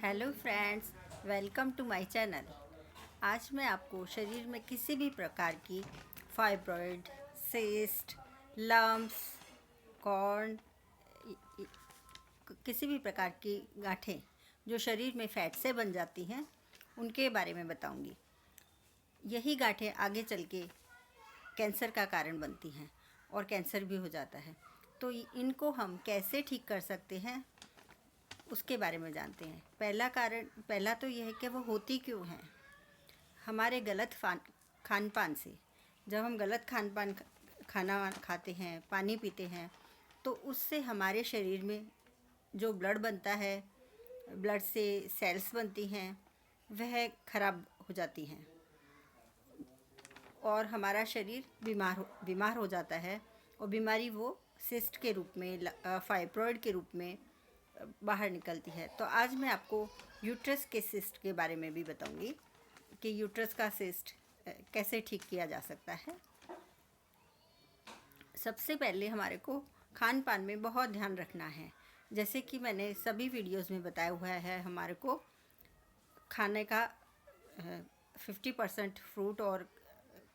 Hello friends, welcome to my channel. आज मैं आपको शरीर में किसी भी प्रकार की फाइब्रॉइड, सिस्ट, लम्प्स, कॉर्न, किसी भी प्रकार की गांठें जो शरीर में फैट से बन जाती हैं उनके बारे में बताऊंगी। यही गांठें आगे चल के कैंसर का कारण बनती हैं और कैंसर भी हो जाता है। तो इनको हम कैसे ठीक कर सकते हैं उसके बारे में जानते हैं। पहला तो यह है कि वो होती क्यों हैं। हमारे गलत खान पान से, जब हम गलत खाना खाते हैं, पानी पीते हैं, तो उससे हमारे शरीर में जो ब्लड बनता है, ब्लड से सेल्स बनती हैं, वह खराब हो जाती हैं और हमारा शरीर बीमार हो जाता है। और बीमारी वो सिस्ट के रूप में, फाइब्रॉइड के रूप में बाहर निकलती है। तो आज मैं आपको यूट्रस के सिस्ट के बारे में भी बताऊंगी कि यूट्रस का सिस्ट कैसे ठीक किया जा सकता है। सबसे पहले हमारे को खान पान में बहुत ध्यान रखना है। जैसे कि मैंने सभी वीडियोस में बताया हुआ है, हमारे को खाने का 50% फ्रूट और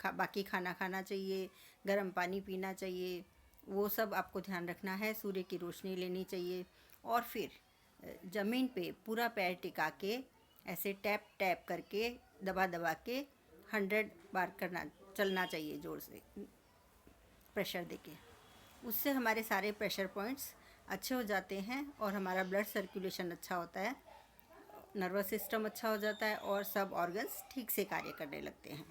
बाकी खाना खाना चाहिए, गर्म पानी पीना चाहिए, वो सब आपको ध्यान रखना है। सूर्य की रोशनी लेनी चाहिए और फिर ज़मीन पे पूरा पैर टिका के ऐसे टैप टैप करके, दबा दबा के 100 बार चलना चाहिए ज़ोर से, प्रेशर देके। उससे हमारे सारे प्रेशर पॉइंट्स अच्छे हो जाते हैं और हमारा ब्लड सर्कुलेशन अच्छा होता है, नर्वस सिस्टम अच्छा हो जाता है और सब ऑर्गन्स ठीक से कार्य करने लगते हैं।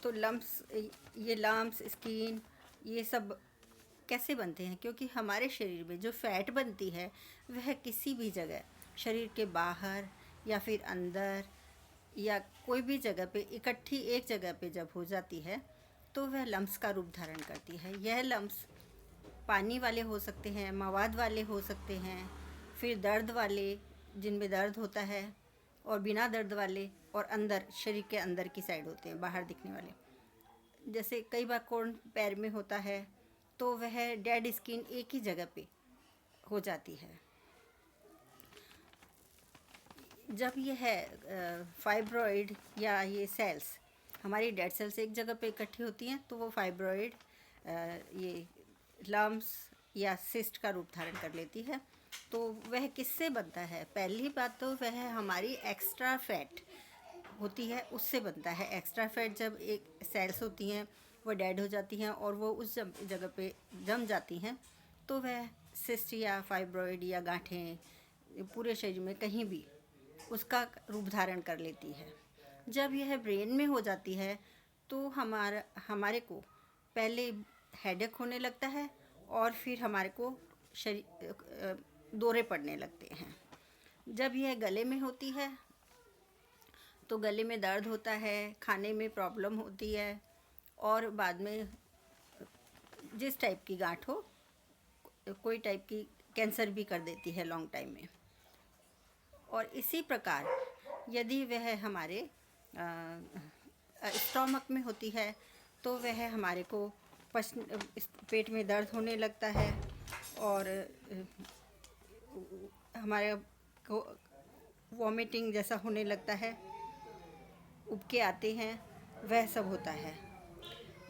तो ये लम्प्स, स्किन, ये सब कैसे बनते हैं? क्योंकि हमारे शरीर में जो फैट बनती है वह किसी भी जगह, शरीर के बाहर या फिर अंदर या कोई भी जगह पे इकट्ठी एक जगह पे जब हो जाती है तो वह लम्प्स का रूप धारण करती है। यह लम्प्स पानी वाले हो सकते हैं, मवाद वाले हो सकते हैं, फिर दर्द वाले जिनमें दर्द होता है, और बिना दर्द वाले, और अंदर शरीर के अंदर की साइड होते हैं, बाहर दिखने वाले। जैसे कई बार कोण पैर में होता है तो वह डेड स्किन एक ही जगह पे हो जाती है। जब यह फाइब्रॉइड या ये सेल्स, हमारी डेड सेल्स एक जगह पे इकट्ठी होती हैं तो वो फाइब्रॉइड, ये लम्प्स या सिस्ट का रूप धारण कर लेती है। तो वह किससे बनता है? पहली बात तो वह हमारी एक्स्ट्रा फैट होती है, उससे बनता है। एक्स्ट्रा फैट जब एक सेल्स होती हैं वो डेड हो जाती हैं और वो उस जगह पे जम जाती हैं तो वह सिस्ट या फाइब्रॉइड या गांठें पूरे शरीर में कहीं भी उसका रूप धारण कर लेती है। जब यह ब्रेन में हो जाती है तो हमारे को पहले हेडेक होने लगता है और फिर हमारे को दौरे पड़ने लगते हैं। जब यह गले में होती है तो गले में दर्द होता है, खाने में प्रॉब्लम होती है और बाद में जिस टाइप की गांठ हो, कोई टाइप की कैंसर भी कर देती है लॉन्ग टाइम में। और इसी प्रकार यदि वह हमारे स्टोमक में होती है तो वह हमारे को पेट में दर्द होने लगता है और हमारे को वॉमिटिंग जैसा होने लगता है, उबके आते हैं, वह सब होता है।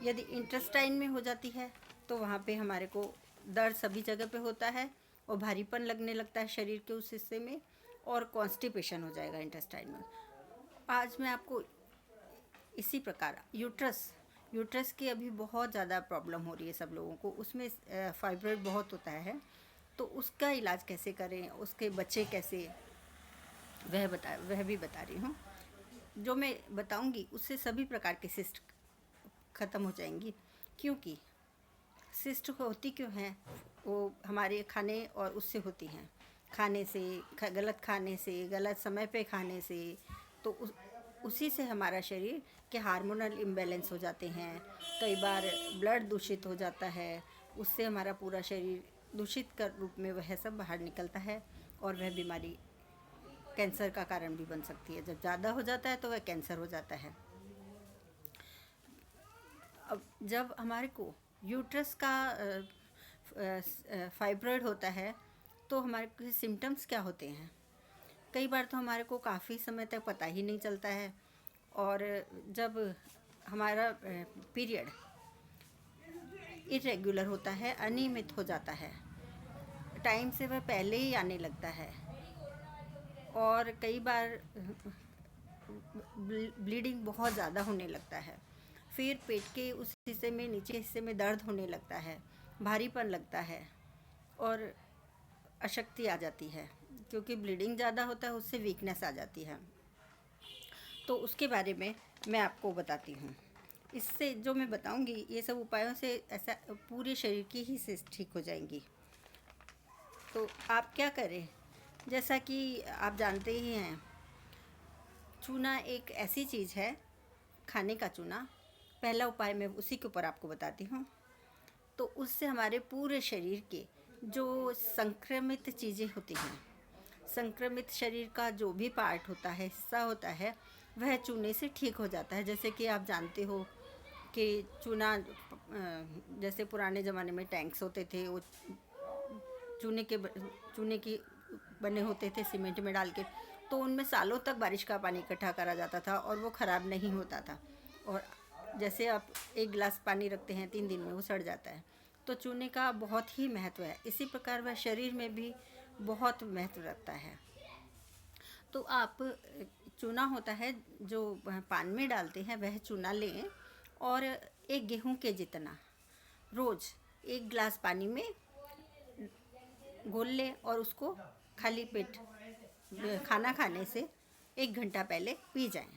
यदि इंटेस्टाइन में हो जाती है तो वहाँ पे हमारे को दर्द सभी जगह पे होता है और भारीपन लगने लगता है शरीर के उस हिस्से में और कॉन्स्टिपेशन हो इंटेस्टाइन में। आज मैं आपको इसी प्रकार यूट्रस की अभी बहुत ज़्यादा प्रॉब्लम हो रही है सब लोगों को, उसमें फाइब्रॉइड बहुत होता है, तो उसका इलाज कैसे करें, उसके बच्चे कैसे, वह भी बता रही हूँ। जो मैं बताऊँगी उससे सभी प्रकार के सिस्ट ख़त्म हो जाएंगी। क्योंकि सिस्ट होती क्यों हैं? वो हमारे खाने और उससे होती हैं, खाने से, गलत खाने से, गलत समय पे खाने से। तो उसी से हमारा शरीर के हार्मोनल इम्बैलेंस हो जाते हैं। कई बार ब्लड दूषित हो जाता है, उससे हमारा पूरा शरीर दूषित कर रूप में वह सब बाहर निकलता है और वह बीमारी कैंसर का कारण भी बन सकती है। जब ज़्यादा हो जाता है तो वह कैंसर हो जाता है। अब जब हमारे को यूट्रस का फाइब्रॉइड होता है तो तो हमारे सिम्टम्स क्या होते हैं। कई बार तो हमारे को काफ़ी समय तक पता ही नहीं चलता है, और जब हमारा पीरियड इरेगुलर होता है, अनियमित हो जाता है, टाइम से वह पहले ही आने लगता है, और कई बार ब्लीडिंग बहुत ज़्यादा होने लगता है, फिर पेट के उस हिस्से में, नीचे के हिस्से में दर्द होने लगता है, भारीपन लगता है और अशक्ति आ जाती है, क्योंकि ब्लीडिंग ज़्यादा होता है, उससे वीकनेस आ जाती है। तो उसके बारे में मैं आपको बताती हूँ। इससे जो मैं बताऊँगी, ये सब उपायों से ऐसा पूरे शरीर की ही से ठीक हो जाएंगी। तो आप क्या करें, जैसा कि आप जानते ही हैं, चूना एक ऐसी चीज़ है, खाने का चूना। पहला उपाय मैं उसी के ऊपर आपको बताती हूँ। तो उससे हमारे पूरे शरीर के जो संक्रमित चीज़ें होती हैं, संक्रमित शरीर का जो भी पार्ट होता है, हिस्सा होता है, वह चूने से ठीक हो जाता है। जैसे कि आप जानते हो कि चूना, जैसे पुराने ज़माने में टैंक्स होते थे, वो चूने की बने होते थे, सीमेंट में डाल के, तो उनमें सालों तक बारिश का पानी इकट्ठा करा जाता था और वो ख़राब नहीं होता था। और जैसे आप एक गिलास पानी रखते हैं, 3 दिन में वो सड़ जाता है। तो चूने का बहुत ही महत्व है। इसी प्रकार वह शरीर में भी बहुत महत्व रखता है। तो आप चूना होता है जो पान में डालते हैं, वह चूना लें और एक गेहूं के जितना रोज़ 1 गिलास पानी में घोल लें और उसको खाली पेट खाना खाने से 1 घंटा पहले पी जाएं।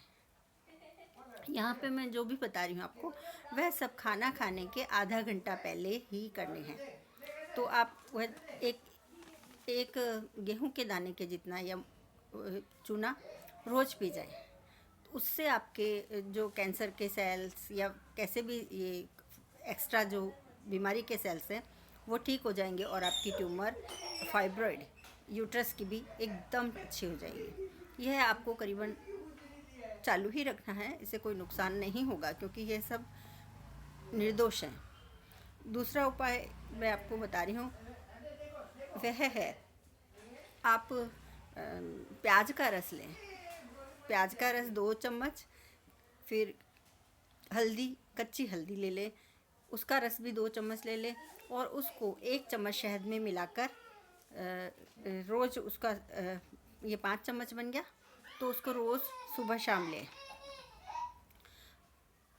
यहाँ पे मैं जो भी बता रही हूँ आपको, वह सब खाना खाने के आधा घंटा पहले ही करने हैं। तो आप वह एक गेहूं के दाने के जितना या चूना रोज़ पी जाए। उससे आपके जो कैंसर के सेल्स या कैसे भी ये एक्स्ट्रा जो बीमारी के सेल्स हैं, वो ठीक हो जाएंगे और आपकी ट्यूमर, फाइब्रॉइड, यूट्रस की भी एकदम अच्छी हो जाएगी। यह आपको करीबन चालू ही रखना है, इससे कोई नुकसान नहीं होगा, क्योंकि ये सब निर्दोष हैं। दूसरा उपाय मैं आपको बता रही हूँ, वह है आप प्याज का रस लें। प्याज का रस 2 चम्मच, फिर हल्दी, कच्ची हल्दी ले लें, उसका रस भी 2 चम्मच ले लें, और उसको 1 चम्मच शहद में मिलाकर रोज़ उसका ये 5 चम्मच बन गया, तो उसको रोज़ सुबह शाम लें।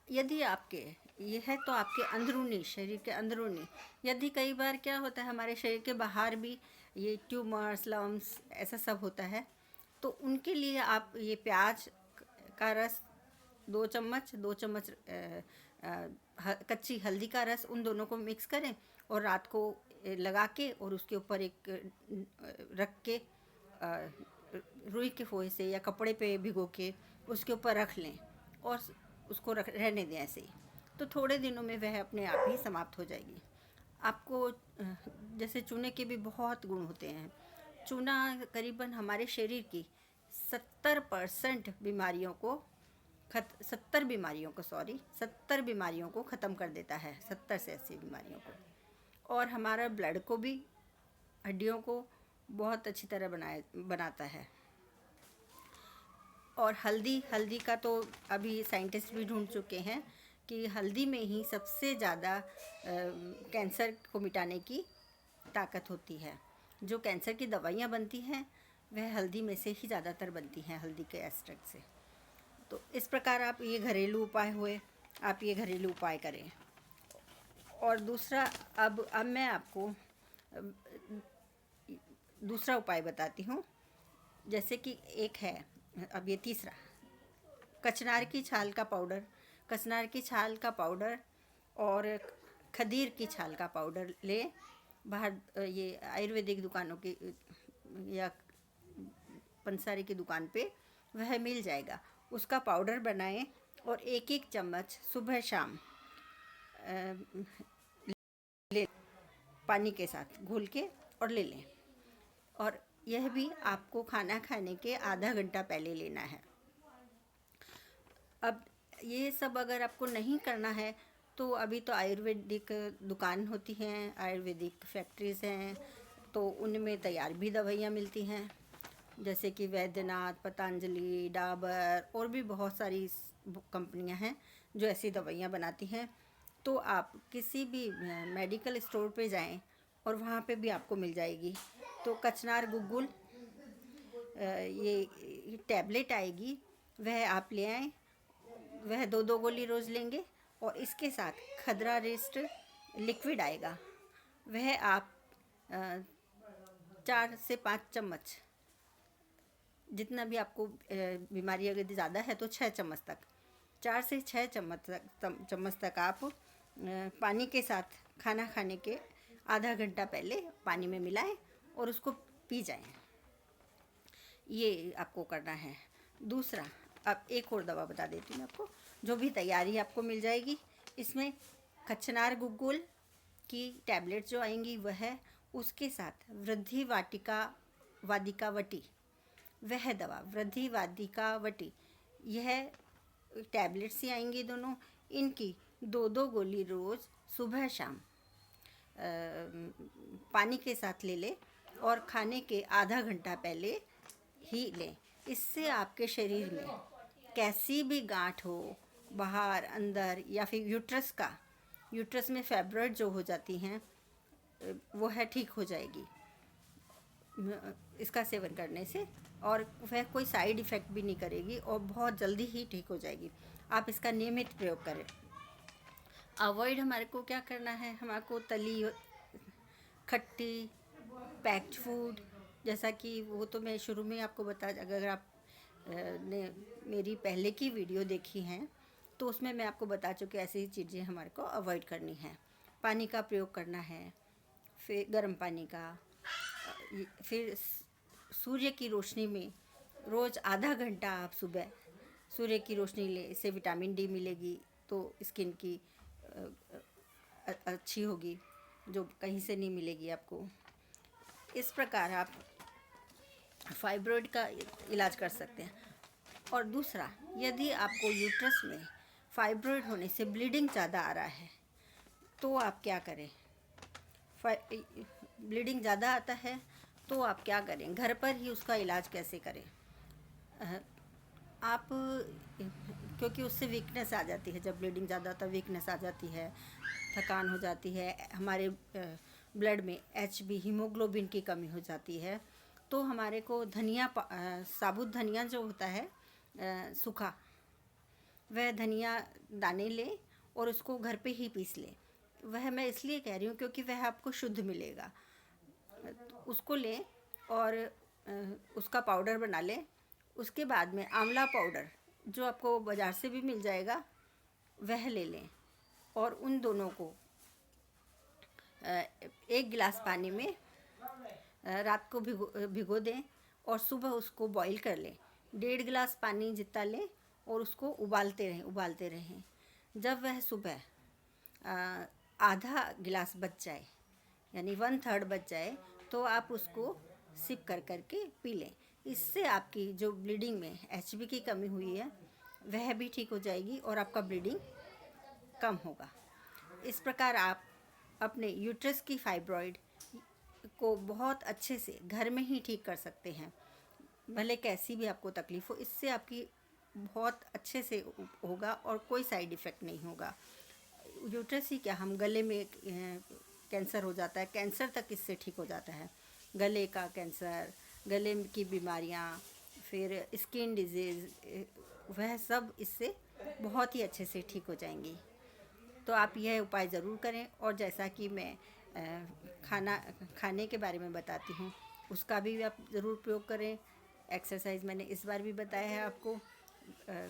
यदि आपके ये है तो आपके अंदरूनी, शरीर के अंदरूनी, यदि कई बार क्या होता है, हमारे शरीर के बाहर भी ये ट्यूमर्स, लम्स, ऐसा सब होता है, तो उनके लिए आप ये प्याज का रस 2 चम्मच, 2 चम्मच कच्ची हल्दी का रस, उन दोनों को मिक्स करें और रात को लगा के और उसके ऊपर एक रख के रुई के फोए से या कपड़े पे भिगो के उसके ऊपर रख लें और उसको रहने दें ऐसे ही। तो थोड़े दिनों में वह अपने आप ही समाप्त हो जाएगी। आपको जैसे चूने के भी बहुत गुण होते हैं। चूना करीबन हमारे शरीर की 70% बीमारियों को 70 बीमारियों को ख़त्म कर देता है, 70 से 80 बीमारियों को। और हमारा ब्लड को भी, हड्डियों को बहुत अच्छी तरह बनाता है। और हल्दी का तो अभी साइंटिस्ट भी ढूंढ चुके हैं कि हल्दी में ही सबसे ज़्यादा कैंसर को मिटाने की ताकत होती है। जो कैंसर की दवाइयाँ बनती हैं, वह हल्दी में से ही ज़्यादातर बनती हैं, हल्दी के एक्सट्रैक्ट से। तो इस प्रकार आप ये घरेलू उपाय हुए, आप ये घरेलू उपाय करें। और दूसरा, अब मैं आपको दूसरा उपाय बताती हूँ। जैसे कि एक है, अब ये तीसरा, कचनार की छाल का पाउडर। कचनार की छाल का पाउडर और खदीर की छाल का पाउडर ले, बाहर ये आयुर्वेदिक दुकानों की या पंसारी की दुकान पे वह मिल जाएगा। उसका पाउडर बनाएं और 1-1 चम्मच सुबह शाम ले, पानी के साथ घोल के और ले लें। और यह भी आपको खाना खाने के आधा घंटा पहले लेना है। अब ये सब अगर आपको नहीं करना है, तो अभी तो आयुर्वेदिक दुकान होती हैं, आयुर्वेदिक फैक्ट्रीज़ हैं, तो उनमें तैयार भी दवाइयाँ मिलती हैं, जैसे कि वैद्यनाथ, पतंजलि, डाबर और भी बहुत सारी कंपनियां हैं जो ऐसी दवाइयाँ बनाती हैं। तो आप किसी भी मेडिकल स्टोर पे जाएं और वहाँ पे भी आपको मिल जाएगी। तो कचनार गुग्गुल ये टैबलेट आएगी, वह आप ले आएँ। वह 2-2 गोली रोज़ लेंगे और इसके साथ खदरा रेस्ट लिक्विड आएगा, वह आप 4 से 5 चम्मच, जितना भी आपको बीमारी अगर ज़्यादा है तो 6 चम्मच तक, 4 से 6 चम्मच तक आप पानी के साथ खाना खाने के आधा घंटा पहले पानी में मिलाएं और उसको पी जाएं। ये आपको करना है। दूसरा, अब एक और दवा बता देती हूँ आपको, जो भी तैयारी आपको मिल जाएगी। इसमें कचनार गुग्गुल की टैबलेट जो आएंगी वह है, उसके साथ वृद्धि वाटिका वटी, वह दवा वृद्धि वाटिका वटी, यह टैबलेट्स ही आएंगी दोनों। इनकी 2-2 गोली रोज़ सुबह शाम पानी के साथ ले लें और खाने के आधा घंटा पहले ही लें। इससे आपके शरीर में कैसी भी गांठ हो, बाहर अंदर या फिर यूट्रस में फाइब्रॉइड जो हो जाती हैं वो है ठीक हो जाएगी इसका सेवन करने से, और वह कोई साइड इफ़ेक्ट भी नहीं करेगी और बहुत जल्दी ही ठीक हो जाएगी। आप इसका नियमित प्रयोग करें। अवॉइड हमारे को क्या करना है, हमारे को तली खट्टी पैक्ड फूड, जैसा कि वो तो मैं शुरू में आपको अगर आप ने मेरी पहले की वीडियो देखी हैं तो उसमें मैं आपको बता चुकी ऐसी चीज़ें हमारे को अवॉइड करनी है। पानी का प्रयोग करना है, फिर गर्म पानी का, फिर सूर्य की रोशनी में रोज़ आधा घंटा आप सुबह सूर्य की रोशनी ले, इससे विटामिन डी मिलेगी तो स्किन की अच्छी होगी, जो कहीं से नहीं मिलेगी आपको। इस प्रकार आप फाइब्रॉइड का इलाज कर सकते हैं। और दूसरा, यदि आपको यूट्रस में फाइब्रॉइड होने से ब्लीडिंग ज़्यादा आ रहा है तो आप क्या करें। ब्लीडिंग ज़्यादा आता है तो आप क्या करें, घर पर ही उसका इलाज कैसे करें। आप क्योंकि उससे वीकनेस आ जाती है, जब ब्लीडिंग ज़्यादा आता वीकनेस आ जाती है, थकान हो जाती है, हमारे ब्लड में HB हीमोग्लोबिन की कमी हो जाती है। तो हमारे को साबुत धनिया जो होता है सूखा, वह धनिया दाने लें और उसको घर पे ही पीस लें। वह मैं इसलिए कह रही हूँ क्योंकि वह आपको शुद्ध मिलेगा। उसको लें और उसका पाउडर बना लें। उसके बाद में आंवला पाउडर जो आपको बाज़ार से भी मिल जाएगा वह ले लें और उन दोनों को 1 गिलास पानी में रात को भिगो दें और सुबह उसको बॉईल कर लें। 1.5 गिलास पानी जितना लें और उसको उबालते रहें। जब वह सुबह आधा गिलास बच जाए, यानी 1/3 बच जाए, तो आप उसको सिप करके पी लें। इससे आपकी जो ब्लीडिंग में HB की कमी हुई है वह भी ठीक हो जाएगी और आपका ब्लीडिंग कम होगा। इस प्रकार आप अपने यूट्रस की फाइब्रॉइड को बहुत अच्छे से घर में ही ठीक कर सकते हैं, भले कैसी भी आपको तकलीफ़ हो। इससे आपकी बहुत अच्छे से होगा और कोई साइड इफ़ेक्ट नहीं होगा। यूट्रस ही क्या, हम गले में कैंसर हो जाता है, कैंसर तक इससे ठीक हो जाता है। गले का कैंसर, गले की बीमारियाँ, फिर स्किन डिजीज़, वह सब इससे बहुत ही अच्छे से ठीक हो जाएंगी। तो आप यह उपाय ज़रूर करें। और जैसा कि मैं खाने के बारे में बताती हूँ उसका भी आप ज़रूर प्रयोग करें। एक्सरसाइज मैंने इस बार भी बताया है आपको,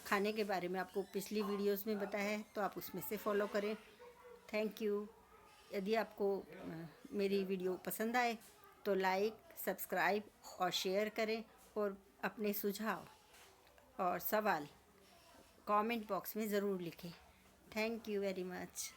खाने के बारे में आपको पिछली वीडियोस में बताया है, तो आप उसमें से फॉलो करें। Thank you. यदि आपको मेरी वीडियो पसंद आए तो लाइक, सब्सक्राइब और शेयर करें और अपने सुझाव और सवाल कमेंट बॉक्स में ज़रूर लिखें। Thank you very much.